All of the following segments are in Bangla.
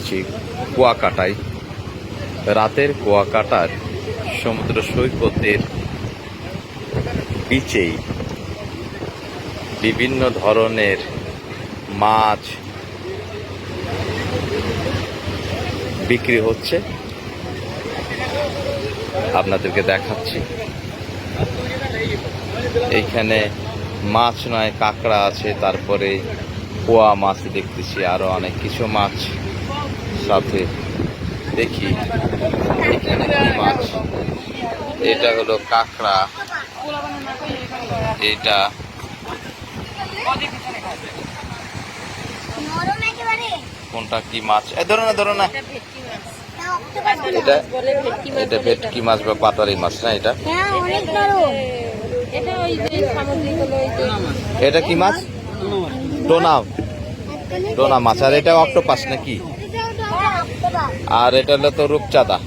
এসেছি কুয়াকাটায়। রাতের কুয়াকাটার সমুদ্র সৈকতের বিচেই বিভিন্ন ধরনের মাছ বিক্রি হচ্ছে, আপনাদেরকে দেখাচ্ছি। এইখানে মাছ নয়, কাঁকড়া আছে, তারপরে পোয়া মাছ দেখতেছি, আরো অনেক কিছু মাছ সাথে। দেখি এখানে কি মাছ। এটা হলো কাঁকড়া, এটা কোনটা কি মাছ? ধরো না ধরো না, এটা এটা ভেটকি মাছ বা পাতারি মাছ না? এটা কি মাছ? টোনা, টোনা মাছ। আর এটা অক্টোপাস নাকি? আর এটা হলো তো রূপচাঁদা।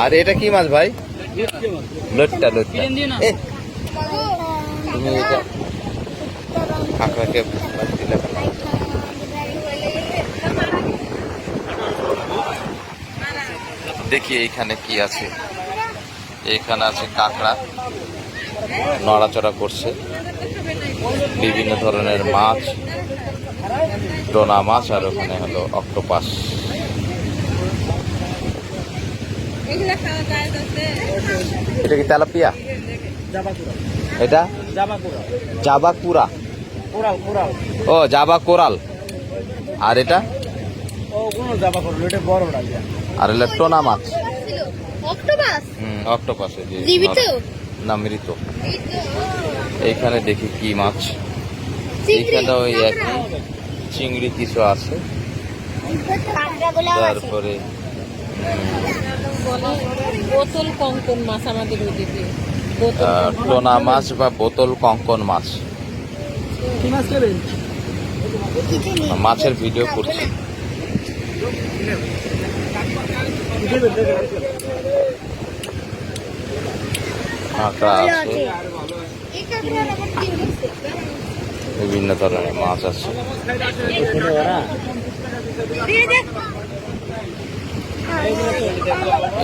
আর এটা কি মাছ ভাই? লট্টা, লট্টা। তুমি এটা কাঁকড়াকে দিলে দেখি এইখানে কি আছে। এখানে আছে কাঁকড়া, নড়াচড়া করছে। বিভিন্ন ধরনের মাছ, টোনা মাছ, আর ওখানে হলো অক্টোপাস। এটা কি তেলাপিয়া? এটা জাবা কুরা। ও জাবা কোরাল। আর এটা আর হলো টোনা মাছ। অক্টোপাস না, মৃত। এইখানে দেখি কি মাছ। এইখানে ওই একই চিংড়ি কিছু আছে, তারপরে বোতল কঙ্কন মাছ আমাদের ওইদিকে। টোনা মাছ বা বোতল কঙ্কন মাছ। মাছের ভিডিও করছি। কাঁকড়া আছে, বিভিন্ন ধরনের মাছ আছে।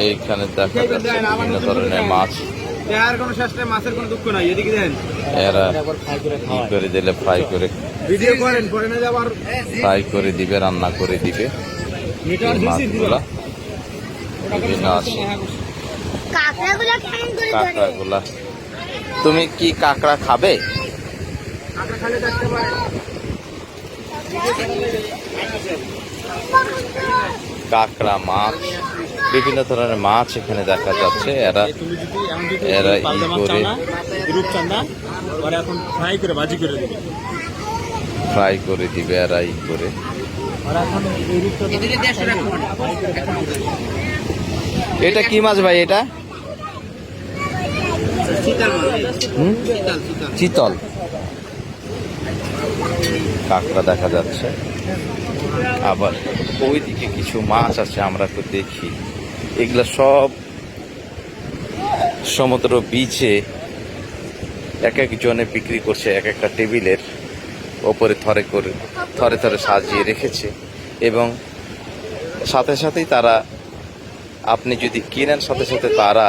এইখানে দেখা যাচ্ছে বিভিন্ন ধরনের মাছ। এরা কি করে দিলে ফ্রাই করে দিবে, রান্না করে দিবে। মাছগুলা বিভিন্ন আছে। কাঁকড়াগুলা, তুমি কি কাঁকড়া খাবে? কাঁকড়া মাছ, বিভিন্ন ধরনের মাছ এখানে দেখা যাচ্ছে। এরা ই করে ফ্রাই করে দিবে, এরা ই করে। এটা কি মাছ ভাই? এটা চিতল। কাঁকড়া দেখা যাচ্ছে। আবার ওইদিকে কিছু মাছ আছে, আমরা তো দেখি। এগুলা সব সমুদ্র বিচে এক একজনে বিক্রি করছে, এক একটা টেবিলের ওপরে থরে থরে সাজিয়ে রেখেছে। এবং সাথে সাথেই তারা, আপনি যদি কিনেন, সাথে সাথে তারা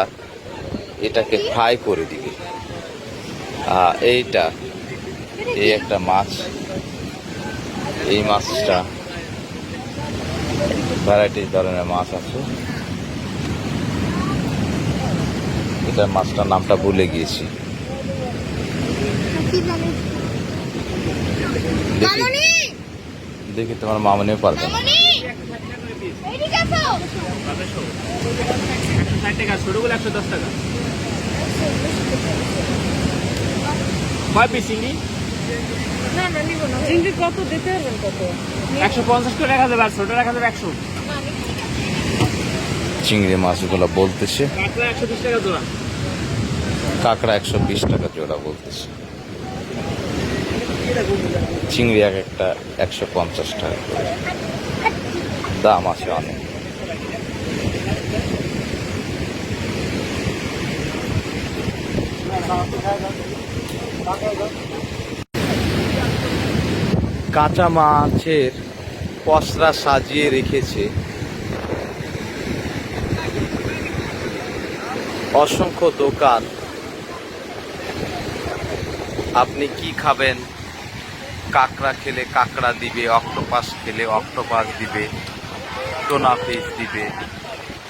এটাকে ফ্রাই করে দিবে। এইটা এই একটা মাছ। এই মাছটা ভ্যারাইটি ধরনের মাছ আছে। এটা মাছটার নামটা ভুলে গিয়েছি। দেখি তোমার মামনিও পারবে। কত দিতে পারবেন? কত? 150 করে রাখা যাবে, আর ছোট রাখা যাবে 100। চিংড়ি মাছগুলো বলতেছে কাঁকড়া 120 টাকা জোড়া। কাঁকড়া 120 টাকা জোড়া বলতেছে। চিংড়ি এক একটা 150 টাকা করে দাম আছে অনেক। কাঁচা মাছের পসরা সাজিয়ে রেখেছে। অসংখ্য দোকান। আপনি কি খাবেন? কাঁকড়া খেলে কাঁকড়া দিবে, অক্টোপাস খেলে অক্টোপাস দিবে, টোনা ফিশ দিবে,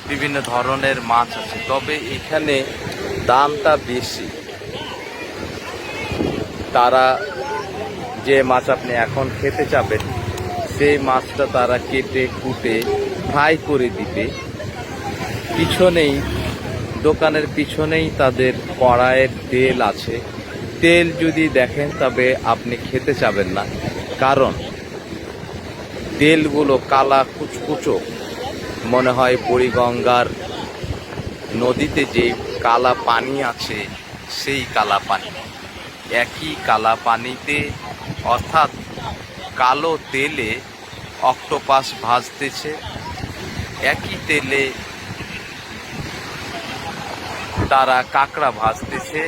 বিভিন্ন ধরনের মাছ আছে। তবে এখানে দামটা বেশি। তারা যে মাছ আপনি এখন খেতে চাবেন সেই মাছটা তারা কেটে কুটে ফ্রাই করে দিবে। পিছনেই, দোকানের পিছনেই তাদের কড়াইয়ের তেল আছে। তেল যদি দেখেন তবে আপনি খেতে চাবেন না, কারণ তেলগুলো কালা কুচকুচো, মনে হয় বুড়িগঙ্গার নদীতে যে কালা পানি আছে সেই কালা পানি। একই কালা পানিতে, অর্থাৎ কালো তেলে অক্টোপাস ভাজতেছে, একই তেলে তারা কাঁকড়া ভাজতেছে,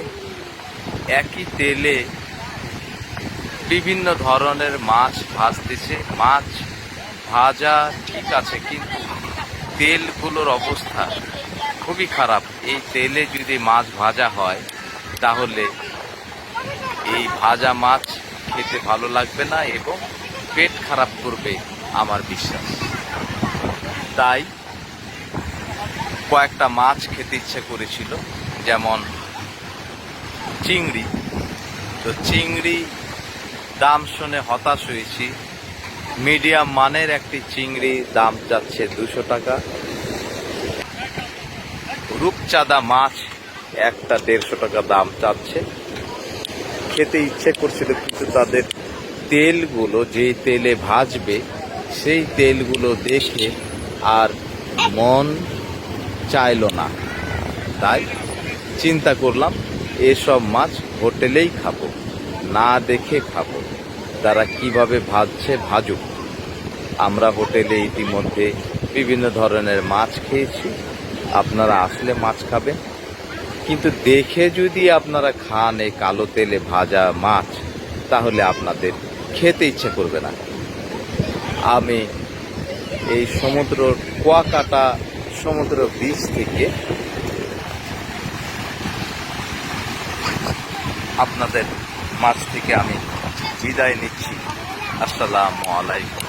একই তেলে বিভিন্ন ধরনের মাছ ভাজতেছে। মাছ ভাজা ঠিক আছে, কিন্তু তেলগুলোর অবস্থা খুবই খারাপ। এই তেলে যদি মাছ ভাজা হয় তাহলে এই ভাজা মাছ খেতে ভালো লাগবে না এবং পেট খারাপ করবে আমার বিশ্বাস। তাই কয়েকটা মাছ খেতে ইচ্ছে করেছিল, যেমন চিংড়ি। তো চিংড়ি দাম শুনে হতাশ হয়েছি। মিডিয়াম মানের একটি চিংড়ি দাম যাচ্ছে 200 টাকা। রূপচাঁদা মাছ একটা 150 টাকা দাম চাচ্ছে। খেতে ইচ্ছে করছিল, কিন্তু তাদের তেলগুলো, যে তেলে ভাজবে সেই তেলগুলো দেখে আর মন চাইলো না। তাই চিন্তা করলাম এসব মাছ হোটেলেই খাবো, না দেখে খাবো। তারা কিভাবে ভাজছে ভাজুক। আমরা হোটেলে ইতিমধ্যে বিভিন্ন ধরনের মাছ খেয়েছি। আপনারা আসলে মাছ খাবেন, কিন্তু দেখে যদি আপনারা খান এই কালো তেলে ভাজা মাছ, তাহলে আপনাদের খেতে ইচ্ছে করবে না। আমি এই কুয়াকাটা সমুদ্র বীচ থেকে আপনাদের মাছ থেকে আমি বিদায় নিচ্ছি। আসসালামু আলাইকুম।